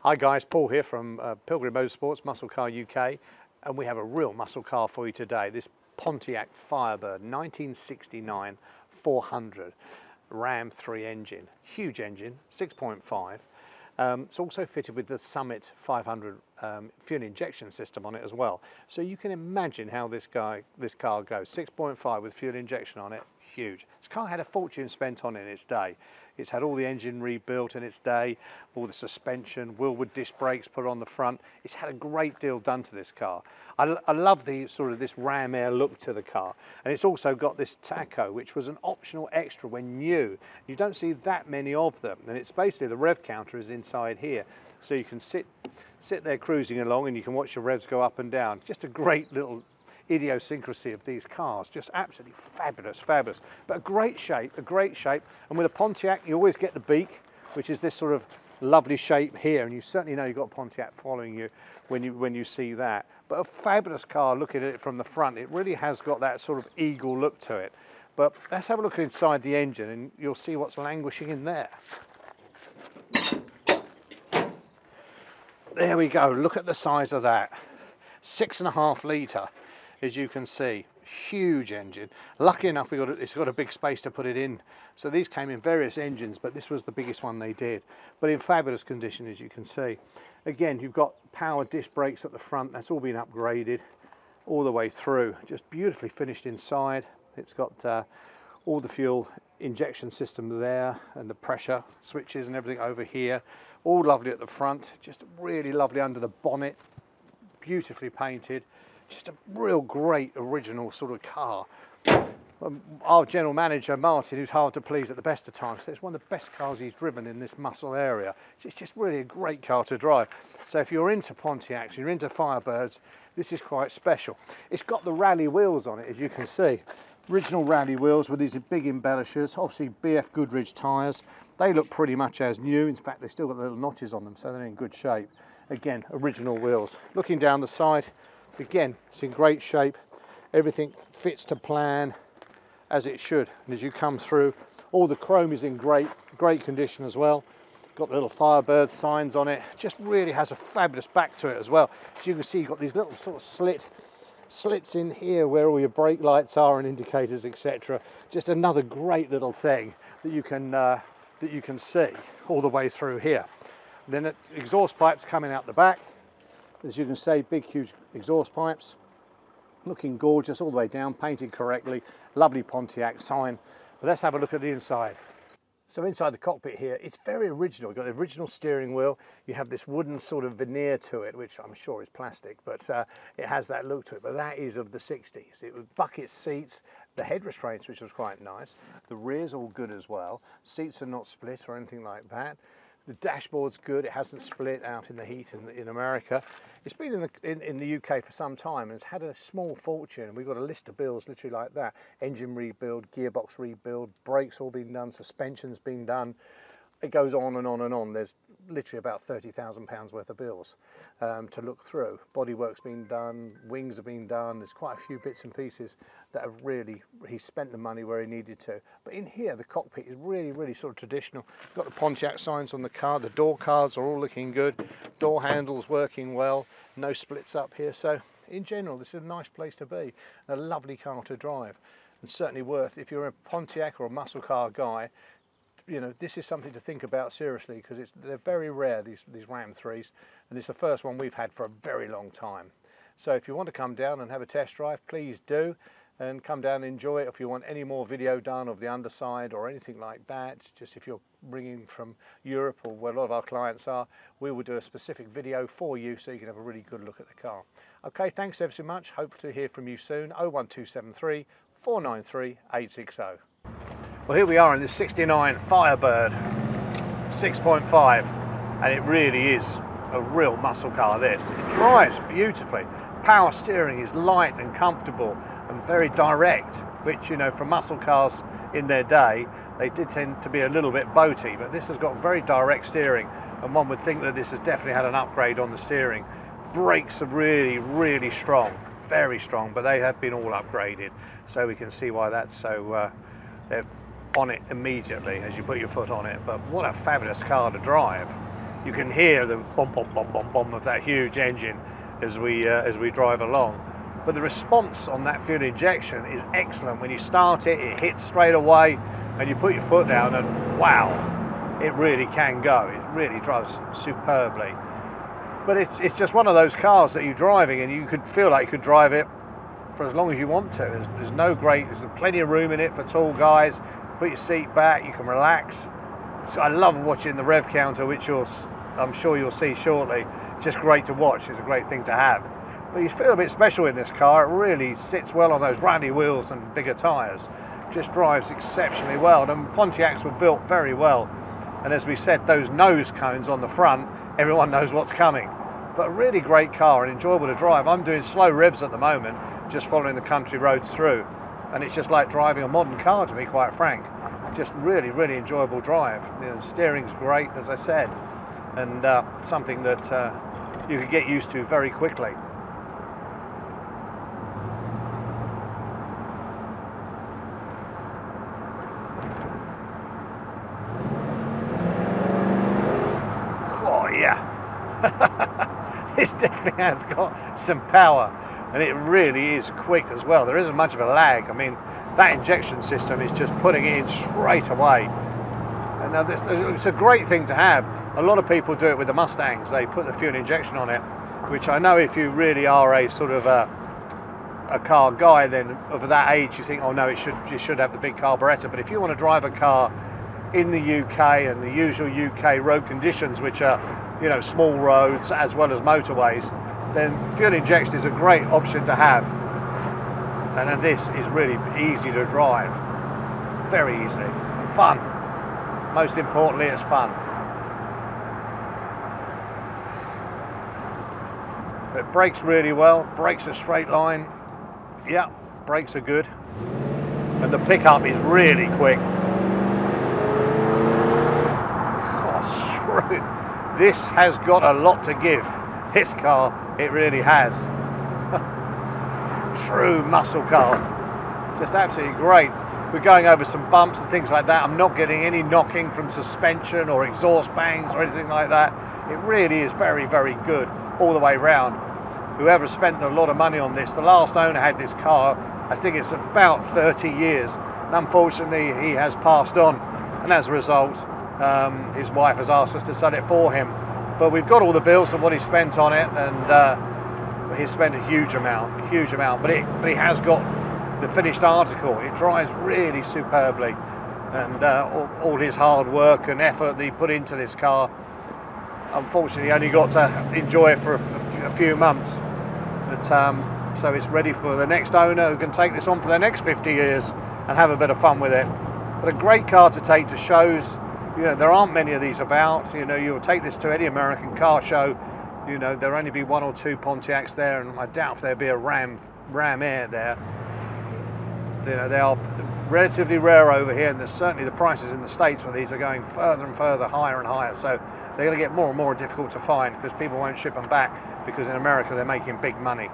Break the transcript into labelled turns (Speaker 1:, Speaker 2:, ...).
Speaker 1: Hi guys, Paul here from Pilgrim MotorSports, Muscle Car UK, and we have a real muscle car for you today. This Pontiac Firebird 1969 400 Ram 3 engine, huge engine, 6.5. It's also fitted with the Summit 500 fuel injection system on it as well. So you can imagine how this car goes. 6.5 with fuel injection on it, huge. This car had a fortune spent on it in its day. It's had all the engine rebuilt in its day, all the suspension, Wilwood disc brakes put on the front. It's had a great deal done to this car. I love the sort of this Ram Air look to the car. And it's also got this tacho, which was an optional extra when new. You don't see that many of them. And it's basically the rev counter is inside here. So you can sit there cruising along and you can watch your revs go up and down. Just a great little idiosyncrasy of these cars, just absolutely fabulous, but a great shape. And with a Pontiac you always get the beak, which is this sort of lovely shape here, and you certainly know you've got Pontiac following you when you see that. But a fabulous car. Looking at it from the front, it really has got that sort of eagle look to it. But let's have a look inside the engine and you'll see what's languishing in there. There we go, look at the size of that. 6.5 litre. As you can see, huge engine. Lucky enough it's got a big space to put it in. So these came in various engines, but this was the biggest one they did. But in fabulous condition, as you can see. Again, you've got power disc brakes at the front. That's all been upgraded all the way through. Just beautifully finished inside. It's got all the fuel injection system there and the pressure switches and everything over here. All lovely at the front. Just really lovely under the bonnet. Beautifully painted. Just a real great original sort of car. Our general manager Martin, who's hard to please at the best of times, says it's one of the best cars he's driven in this muscle area. It's just really a great car to drive. So if you're into Pontiacs, you're into Firebirds, this is quite special. It's got the Rallye wheels on it, as you can see. Original Rallye wheels with these big embellishers, obviously BF Goodrich tyres. They look pretty much as new. In fact, they've still got little notches on them, so they're in good shape. Again, original wheels. Looking down the side, again, it's in great shape. Everything fits to plan as it should. And as you come through, all the chrome is in great condition as well. Got the little Firebird signs on it. Just really has a fabulous back to it as well. As you can see, you've got these little sort of slits in here where all your brake lights are and indicators, etc. Just another great little thing that you can see all the way through here. And then exhaust pipes coming out the back. As you can see, big huge exhaust pipes, looking gorgeous all the way down, painted correctly, lovely Pontiac sign. But let's have a look at the inside. So inside the cockpit here, it's very original. You've got the original steering wheel, you have this wooden sort of veneer to it, which I'm sure is plastic, but it has that look to it. But that is of the 60s. It was bucket seats, the head restraints, which was quite nice. The rear's all good as well. Seats are not split or anything like that. The dashboard's good, it hasn't split out in the heat in America. It's been in the UK for some time and it's had a small fortune. We've got a list of bills literally like that. Engine rebuild, gearbox rebuild, brakes all been done, suspension's been done. It goes on and on and on. There's literally about £30,000 worth of bills to look through. Bodywork's been done, wings have been done. There's quite a few bits and pieces that have really, he spent the money where he needed to. But in here, the cockpit is really sort of traditional. Got the Pontiac signs on the car. The door cards are all looking good. Door handles working well. No splits up here. So in general, this is a nice place to be. A lovely car to drive. And certainly worth, if you're a Pontiac or a muscle car guy, you know, this is something to think about seriously because they're very rare, these Ram 3s, and it's the first one we've had for a very long time. So if you want to come down and have a test drive, please do, and come down and enjoy it. If you want any more video done of the underside or anything like that, just if you're bringing from Europe or where a lot of our clients are, we will do a specific video for you so you can have a really good look at the car. Okay, thanks ever so much. Hope to hear from you soon. 01273 493 860. Well, here we are in this 69 Firebird 6.5, and it really is a real muscle car, this. It drives beautifully. Power steering is light and comfortable and very direct, which, you know, for muscle cars in their day, they did tend to be a little bit boaty, but this has got very direct steering, and one would think that this has definitely had an upgrade on the steering. Brakes are really strong, very strong, but they have been all upgraded, so we can see why that's so they're on it immediately as you put your foot on it. But what a fabulous car to drive. you can hear the bom bom bom bom bom of that huge engine as we drive along. But the response on that fuel injection is excellent. When you start it, it hits straight away, and you put your foot down, and wow, it really can go. It really drives superbly. But it's just one of those cars that you're driving, and you could feel like you could drive it for as long as you want to. There's plenty of room in it for tall guys. Put your seat back, you can relax. So I love watching the rev counter, which I'm sure you'll see shortly. Just great to watch. It's a great thing to have. But you feel a bit special in this car. It really sits well on those Rallye wheels and bigger tyres. Just drives exceptionally well. And Pontiacs were built very well. And as we said, those nose cones on the front, everyone knows what's coming. But a really great car and enjoyable to drive. I'm doing slow revs at the moment, just following the country roads through. And it's just like driving a modern car, to be quite frank. Just really, really enjoyable drive. The steering's great, as I said. And something that you could get used to very quickly. Oh yeah, this definitely has got some power, and it really is quick as well. There isn't much of a lag. I mean, that injection system is just putting it in straight away. And now it's a great thing to have. A lot of people do it with the Mustangs. They put the fuel injection on it, which I know if you really are a sort of a car guy, then of that age, you think, oh no, you should have the big carburetor. But if you want to drive a car in the UK and the usual UK road conditions, which are, you know, small roads as well as motorways, then fuel injection is a great option to have. And this is really easy to drive, very easy, and fun. Most importantly, it's fun. It brakes really well, brakes a straight line. Yeah, brakes are good. And the pickup is really quick. Oh, screw. This has got a lot to give. This car, it really has. True muscle car. Just absolutely great. We're going over some bumps and things like that. I'm not getting any knocking from suspension or exhaust bangs or anything like that. It really is very, very good all the way round. Whoever spent a lot of money on this, the last owner had this car, I think it's about 30 years. And unfortunately, he has passed on. And as a result, his wife has asked us to sell it for him. But we've got all the bills of what he spent on it, and he spent a huge amount. But he has got the finished article. It drives really superbly, and all his hard work and effort that he put into this car, unfortunately, only got to enjoy it for a few months. But so it's ready for the next owner who can take this on for the next 50 years and have a bit of fun with it. But a great car to take to shows. You know, there aren't many of these about. You know, you'll take this to any American car show. You know, there'll only be one or two Pontiacs there, and I doubt if there'll be a Ram Air there. You know, they are relatively rare over here, and there's certainly the prices in the States for these are going further and further, higher and higher. So they're going to get more and more difficult to find because people won't ship them back, because in America they're making big money.